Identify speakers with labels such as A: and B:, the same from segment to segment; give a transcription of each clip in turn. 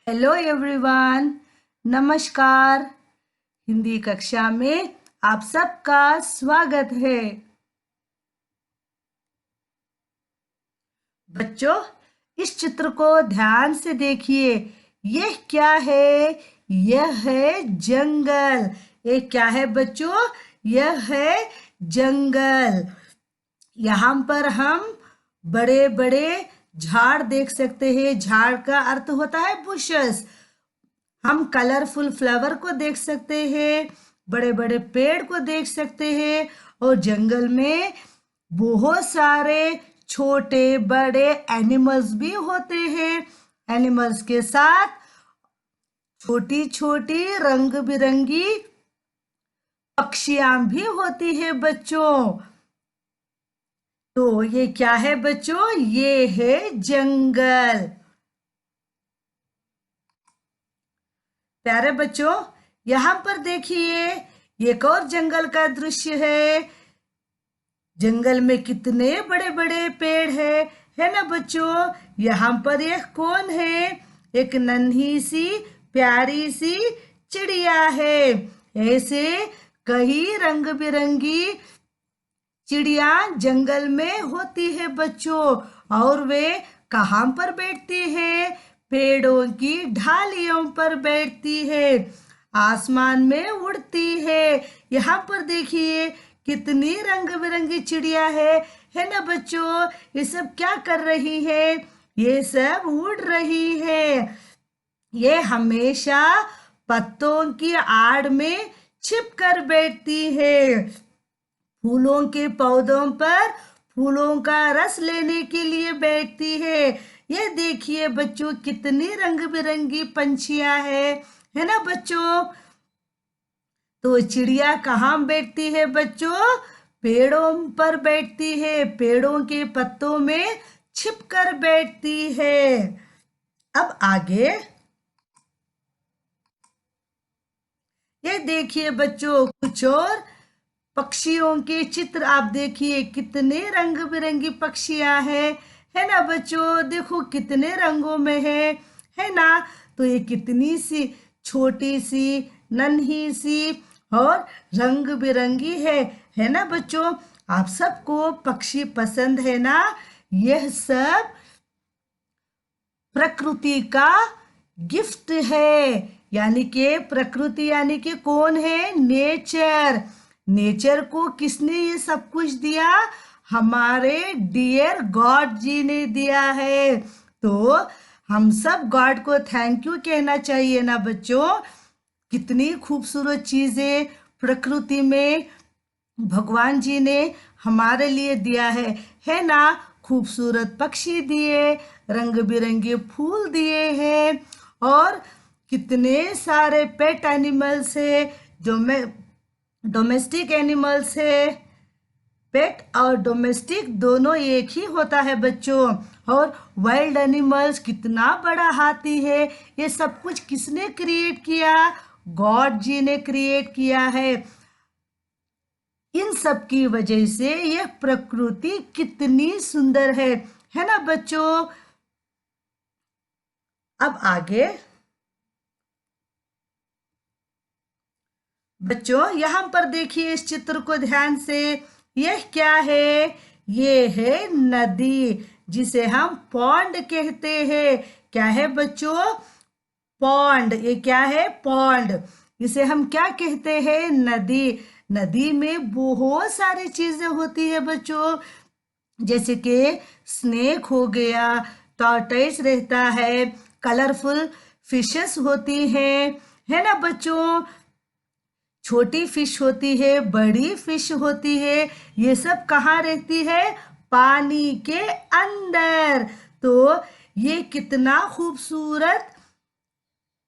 A: Hello everyone. नमस्कार। हिंदी कक्षा में आप सबका स्वागत है। बच्चों, इस चित्र को ध्यान से देखिए। यह क्या है? यह है जंगल। ये क्या है बच्चों? यह है जंगल। यहाँ पर हम बड़े बड़े झाड़ देख सकते हैं। झाड़ का अर्थ होता है बुशेस। हम कलरफुल फ्लावर को देख सकते हैं, बड़े बड़े पेड़ को देख सकते हैं और जंगल में बहुत सारे छोटे बड़े एनिमल्स भी होते हैं। एनिमल्स के साथ छोटी छोटी रंग बिरंगी पक्षियां भी होती है बच्चों। तो ये क्या है बच्चों? ये है जंगल। प्यारे बच्चों, यहाँ पर देखिए, एक और जंगल का दृश्य है। जंगल में कितने बड़े बड़े पेड़ है ना बच्चों? यहाँ पर एक कौन है? एक नन्ही सी प्यारी सी चिड़िया है। ऐसे कई रंग बिरंगी चिड़िया जंगल में होती है बच्चों। और वे कहाँ पर बैठती है? पेड़ों की ढालियों पर बैठती है, आसमान में उड़ती है। यहाँ पर देखिए कितनी रंग बिरंगी चिड़िया है ना बच्चों? ये सब क्या कर रही है? ये सब उड़ रही है। ये हमेशा पत्तों की आड़ में छिप कर बैठती है। फूलों के पौधों पर फूलों का रस लेने के लिए बैठती है। ये देखिए बच्चों, कितनी रंग बिरंगी पंछियां है ना बच्चों? तो चिड़िया कहाँ बैठती है बच्चों? पेड़ों पर बैठती है, पेड़ों के पत्तों में छिपकर बैठती है। अब आगे ये देखिए बच्चों, कुछ और पक्षियों के चित्र आप देखिए। कितने रंग बिरंगी पक्षियां है ना बच्चों? देखो कितने रंगों में है ना? तो ये कितनी सी छोटी सी नन्ही सी और रंग बिरंगी है ना बच्चों? आप सबको पक्षी पसंद है ना? यह सब प्रकृति का गिफ्ट है। यानी कि प्रकृति यानी कि कौन है? नेचर। नेचर को किसने ये सब कुछ दिया? हमारे डियर गॉड जी ने दिया है। तो हम सब गॉड को थैंक यू कहना चाहिए ना बच्चों? कितनी खूबसूरत चीजें प्रकृति में भगवान जी ने हमारे लिए दिया है ना? खूबसूरत पक्षी दिए, रंग बिरंगे फूल दिए हैं और कितने सारे पेट एनिमल्स है, जो में डोमेस्टिक एनिमल्स है। पेट और डोमेस्टिक दोनों एक ही होता है बच्चों। और वाइल्ड एनिमल्स, कितना बड़ा हाथी है। ये सब कुछ किसने क्रिएट किया? गॉड जी ने क्रिएट किया है। इन सब की वजह से यह प्रकृति कितनी सुंदर है ना बच्चों? अब आगे बच्चों, यहाँ पर देखिए इस चित्र को ध्यान से। यह क्या है? ये है नदी, जिसे हम पॉन्ड कहते हैं। क्या है बच्चों? पॉन्ड। ये क्या है? पॉन्ड। इसे हम क्या कहते हैं? नदी। नदी में बहुत सारी चीजें होती है बच्चों, जैसे कि स्नेक हो गया, टॉर्टोइस रहता है, कलरफुल फिशेस होती हैं, है ना बच्चों? छोटी फिश होती है, बड़ी फिश होती है। ये सब कहाँ रहती है? पानी के अंदर। तो ये कितना खूबसूरत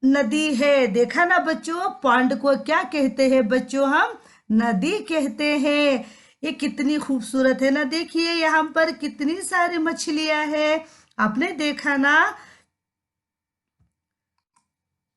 A: नदी है। देखा ना बच्चों? पॉन्ड को क्या कहते हैं बच्चों? हम नदी कहते हैं। ये कितनी खूबसूरत है ना? देखिए यहाँ पर कितनी सारी मछलियां हैं। आपने देखा ना?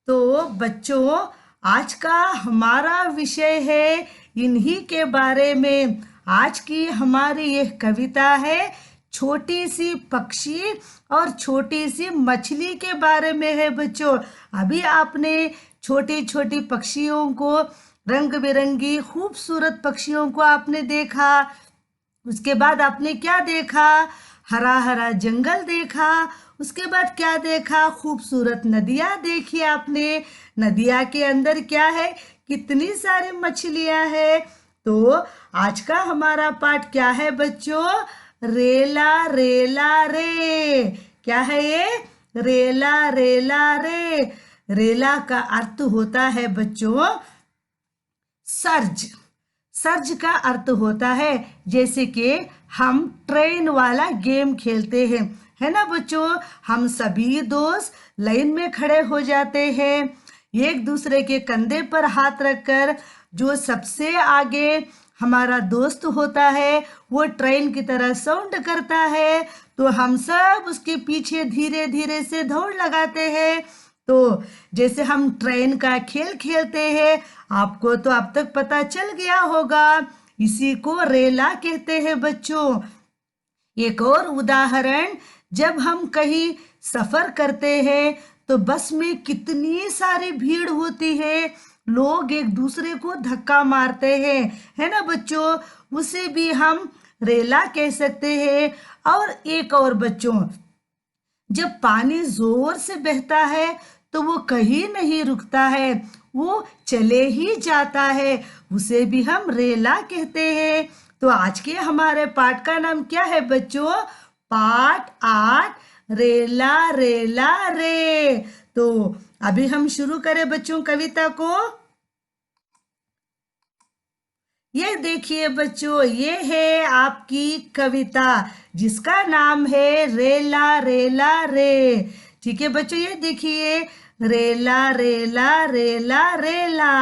A: तो बच्चों, आज का हमारा विषय है इन्हीं के बारे में। आज की हमारी यह कविता है छोटी सी पक्षी और छोटी सी मछली के बारे में है बच्चों। अभी आपने छोटी छोटी पक्षियों को, रंग बिरंगी खूबसूरत पक्षियों को आपने देखा। उसके बाद आपने क्या देखा? हरा हरा जंगल देखा। उसके बाद क्या देखा? खूबसूरत नदियां देखी आपने। नदिया के अंदर क्या है? कितनी सारी मछलियां हैं। तो आज का हमारा पाठ क्या है बच्चों? रेला रेला रे। क्या है ये? रेला रेला रे। रेला का अर्थ होता है बच्चों सर्ज। सर्ज का अर्थ होता है जैसे कि हम ट्रेन वाला गेम खेलते हैं, है ना बच्चों। हम सभी दोस्त लाइन में खड़े हो जाते हैं, एक दूसरे के कंधे पर हाथ रखकर। जो सबसे आगे हमारा दोस्त होता है वो ट्रेन की तरह साउंड करता है, तो हम सब उसके पीछे धीरे धीरे से दौड़ लगाते हैं। तो जैसे हम ट्रेन का खेल खेलते हैं, आपको तो अब तक पता चल गया होगा, इसी को रेला कहते हैं बच्चों। एक और उदाहरण, जब हम कहीं सफर करते हैं तो बस में कितनी सारी भीड़ होती है, लोग एक दूसरे को धक्का मारते हैं, है ना बच्चों। उसे भी हम रेला कह सकते हैं। और एक और बच्चों, जब पानी जोर से बहता है तो वो कहीं नहीं रुकता है, वो चले ही जाता है, उसे भी हम रेला कहते हैं। तो आज के हमारे पाठ का नाम क्या है बच्चों? पाठ 8, रेला रेला रे। तो अभी हम शुरू करें बच्चों कविता को। ये देखिए बच्चों, ये है आपकी कविता जिसका नाम है रेला रेला रे। ठीक है बच्चों, ये देखिए, रेला रेला रेला रेला,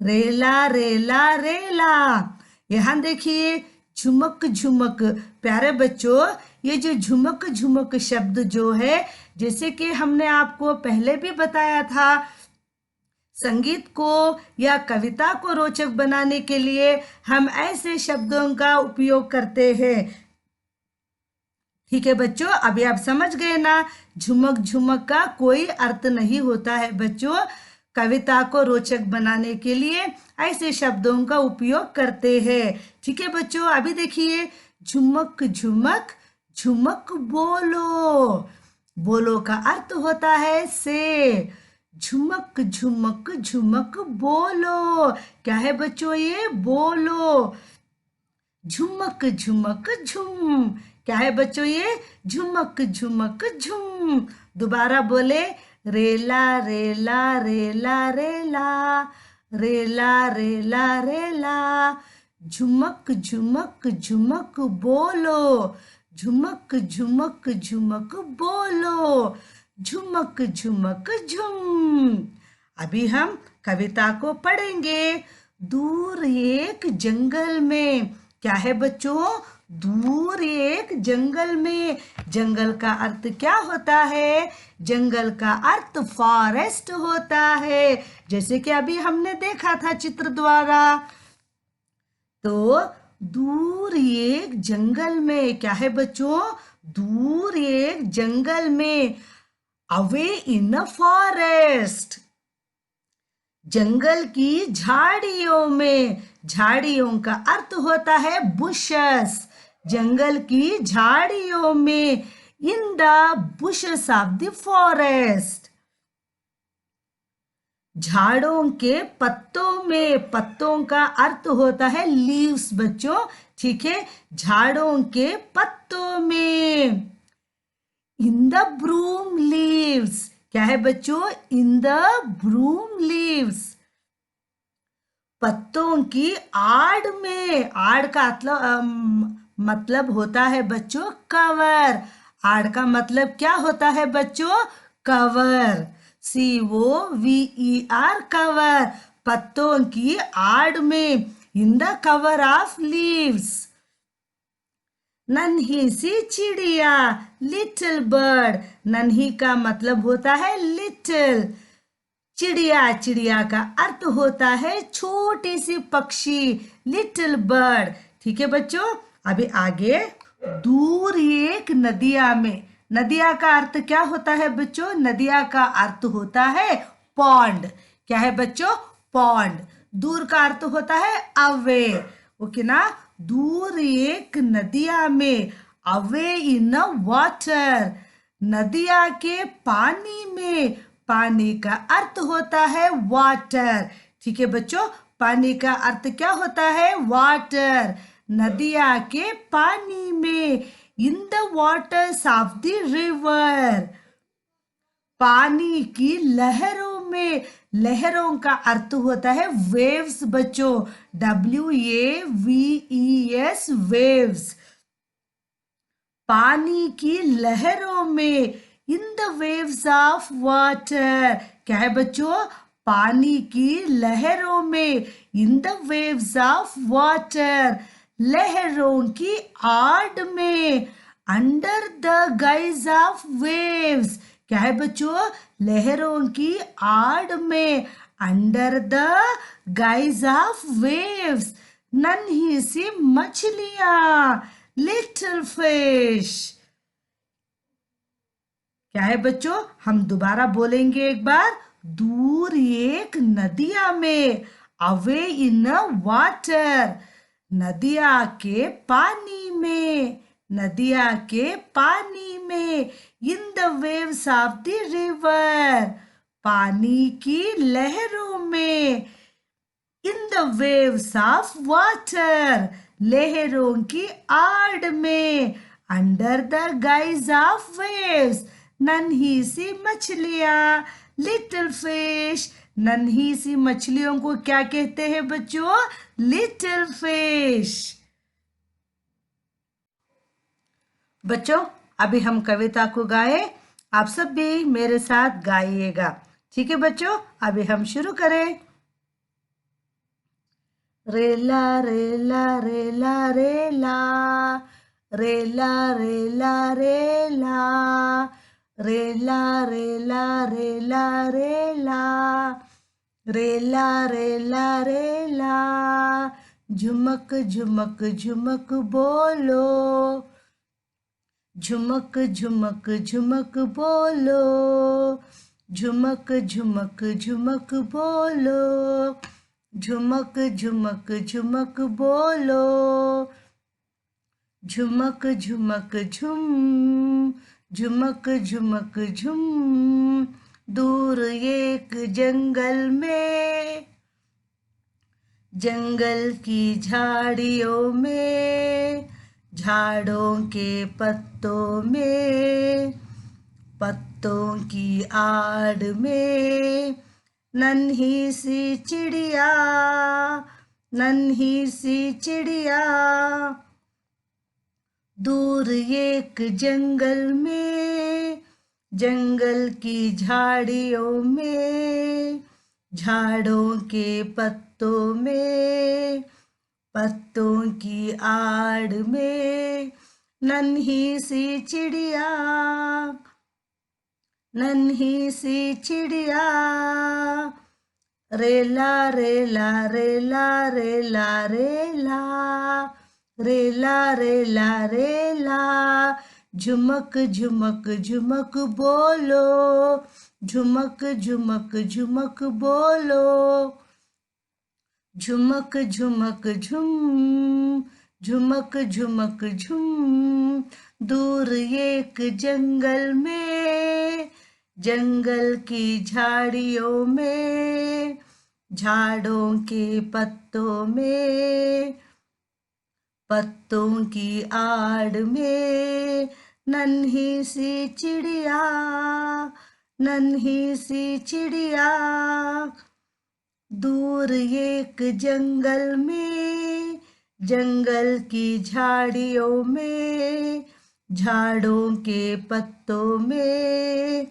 A: रेला रेला रेला। यहाँ देखिए झुमक झुमक। प्यारे बच्चों, ये जो झुमक झुमक शब्द जो है, जैसे कि हमने आपको पहले भी बताया था, संगीत को या कविता को रोचक बनाने के लिए हम ऐसे शब्दों का उपयोग करते हैं। ठीक है बच्चों, अभी आप समझ गए ना, झुमक झुमक का कोई अर्थ नहीं होता है बच्चों। कविता को रोचक बनाने के लिए ऐसे शब्दों का उपयोग करते हैं। ठीक है बच्चों, अभी देखिए, झुमक झुमक झुमक बोलो। बोलो का अर्थ होता है से। झुमक झुमक झुमक बोलो। क्या है बच्चों? ये बोलो। झुमक झुमक झुम। क्या है बच्चों? ये झुमक झुमक झुम। दोबारा बोले, रेला रेला रेला रेला, रेला रेला रेला। झुमक झुमक झुमक बोलो। झुमक झुमक झुमक बोलो। झुमक झुमक झुम। अभी हम कविता को पढ़ेंगे। दूर एक जंगल में। क्या है बच्चों? दूर एक जंगल में। जंगल का अर्थ क्या होता है? जंगल का अर्थ फॉरेस्ट होता है, जैसे कि अभी हमने देखा था चित्र द्वारा। तो दूर एक जंगल में। क्या है बच्चों? दूर एक जंगल में। Away in a forest. जंगल की झाड़ियों में। झाड़ियों का अर्थ होता है बुशेस। जंगल की झाड़ियों में। In the bushes of the forest. झाड़ों के पत्तों में। पत्तों का अर्थ होता है लीव्स बच्चों। ठीक है, झाड़ों के पत्तों में। In the broom leaves. क्या है बच्चों? In the broom leaves. पत्तों की आड़ में। आड़ का मतलब होता है बच्चों कवर। आड़ का मतलब क्या होता है बच्चों? कवर। COVER, cover. पत्तों की आड़ में। In the cover of leaves. नन्ही सी चिड़िया, लिटिल बर्ड। नन्ही का मतलब होता है लिटिल। चिड़िया, चिड़िया का अर्थ होता है छोटी सी पक्षी, लिटिल बर्ड। ठीक है बच्चों, अभी आगे दूर एक नदिया में। नदिया का अर्थ क्या होता है बच्चों? नदिया का अर्थ होता है पॉन्ड। क्या है बच्चों? पॉन्ड। दूर का अर्थ होता है अवे। ओके ना? दूर एक नदिया में, अवे इन वाटर, नदिया के पानी में। पानी का अर्थ होता है वाटर। ठीक है बच्चों, पानी का अर्थ क्या होता है? वाटर। नदिया के पानी में, in the waters of the river, पानी की लहरों में। लहरों का अर्थ होता है वेव्स बच्चों, WAVES, वेव्स। पानी की लहरों में, in the waves of water. क्या है बच्चों? पानी की लहरों में, in the waves of water, लहरों की आड़ में, under the guys of waves. क्या है बच्चों? लहरों की आड़ में, under the guys of waves, नन्ही सी मछलियां, लिटिल फिश। क्या है बच्चों? हम दोबारा बोलेंगे एक बार। दूर एक नदिया में, अवे इन वाटर, नदिया के पानी में, नदिया के पानी में, in the waves of the river, पानी की लहरों में, in the waves of water, लहरों की आड़ में, under the guys of waves, नन्ही सी मछलियां, लिटिल फिश। नन्ही सी मछलियों को क्या कहते हैं बच्चों? Little fish. बच्चों, अभी हम कविता को गाए, आप सब भी मेरे साथ गाइएगा। ठीक है बच्चों, अभी हम शुरू करें। रेला रेला रेला रेला, रेला रेला रेला, रेला रेला रेला रेला, रेला रेला रेला, झुमक झुमक झुमक बोलो, झुमक झुमक झुमक बोलो, झुमक झुमक झुमक बोलो, झुमक झुमक झुमक बोलो, झुमक झुमक झुम, झुमक झुमक झुम। दूर एक जंगल में, जंगल की झाड़ियों में, झाड़ों के पत्तों में, पत्तों की आड़ में, नन्ही सी चिड़िया, नन्ही सी चिड़िया। दूर एक जंगल में, जंगल की झाड़ियों में, झाड़ों के पत्तों में, पत्तों की आड़ में, नन्ही सी चिड़िया, नन्ही सी चिड़िया। रेला रेला रेला रेला रेला, रेला रेला रेला, झुमक झुमक झुमक बोलो, झुमक झुमक झुमक बोलो, झुमक झुमक झुम, झुमक झुमक झुम। दूर एक जंगल में, जंगल की झाड़ियों में, झाड़ों के पत्तों में, पत्तों की आड़ में, नन्ही सी चिड़िया, नन्ही सी चिड़िया। दूर एक जंगल में, जंगल की झाड़ियों में, झाड़ों के पत्तों में,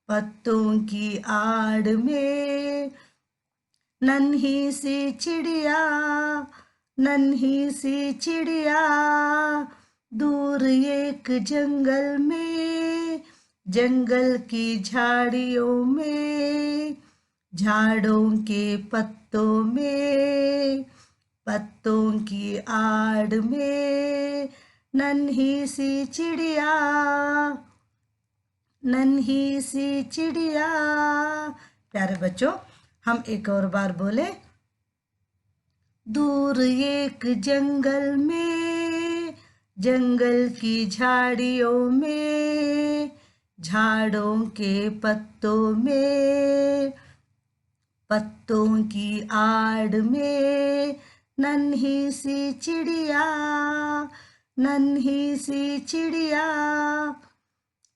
A: पत्तों की आड़ में, नन्ही सी चिड़िया, नन्ही सी चिड़िया। दूर एक जंगल में, जंगल की झाड़ियों में, झाड़ों के पत्तों में, पत्तों की आड़ में, नन्ही सी चिड़िया, नन्ही सी चिड़िया। प्यारे बच्चों, हम एक और बार बोले। दूर एक जंगल में, जंगल की झाड़ियों में, झाड़ों के पत्तों में, पत्तों की आड़ में, नन्ही सी चिड़िया, नन्ही सी चिड़िया।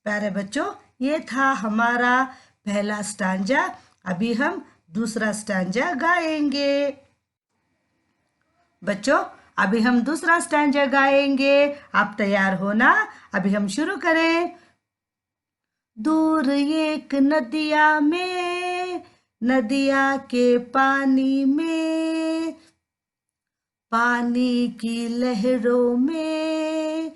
A: प्यारे बच्चों, ये था हमारा पहला स्टांजा। अभी हम दूसरा स्टांजा गाएंगे। बच्चों, अभी हम दूसरा स्टैंजा गाएंगे। आप तैयार हो ना? अभी हम शुरू करें। दूर एक नदिया में, नदिया के पानी में, पानी की लहरों में,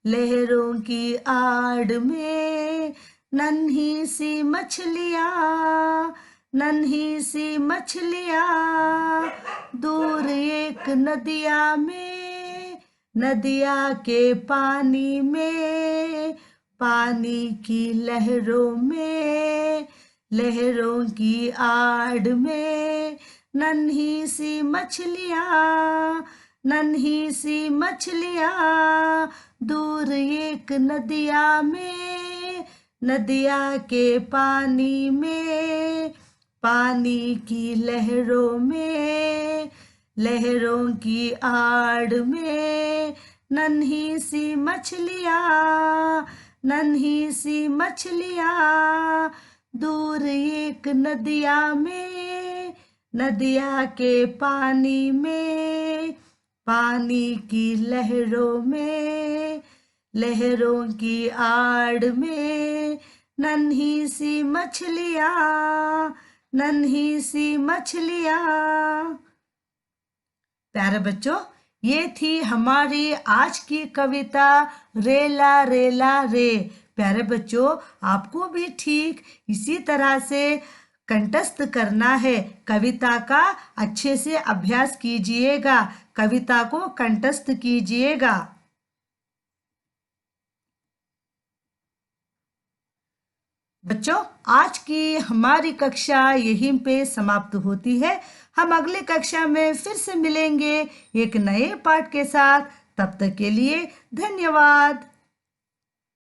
A: लहरों की आड़ में, नन्ही सी मछलियाँ, नन्ही सी मछलियाँ। दूर एक नदिया में, नदिया के पानी में, पानी की लहरों में, लहरों की आड़ में, नन्ही सी मछलियाँ, नन्ही सी मछलियाँ। दूर एक नदिया में, नदिया के पानी में, पानी की लहरों में, लहरों की आड़ में, नन्ही सी मछलियाँ, नन्ही सी मछलियाँ। दूर एक नदिया में, नदिया के पानी में, पानी की लहरों में, लहरों की आड़ में, नन्ही सी मछलियाँ, नन्ही सी मछलियाँ। प्यारे बच्चों, ये थी हमारी आज की कविता रेला रेला रे। प्यारे बच्चों, आपको भी ठीक इसी तरह से कंठस्थ करना है। कविता का अच्छे से अभ्यास कीजिएगा, कविता को कंठस्थ कीजिएगा। बच्चों, आज की हमारी कक्षा यहीं पे समाप्त होती है। हम अगले कक्षा में फिर से मिलेंगे एक नए पाठ के साथ। तब तक के लिए धन्यवाद।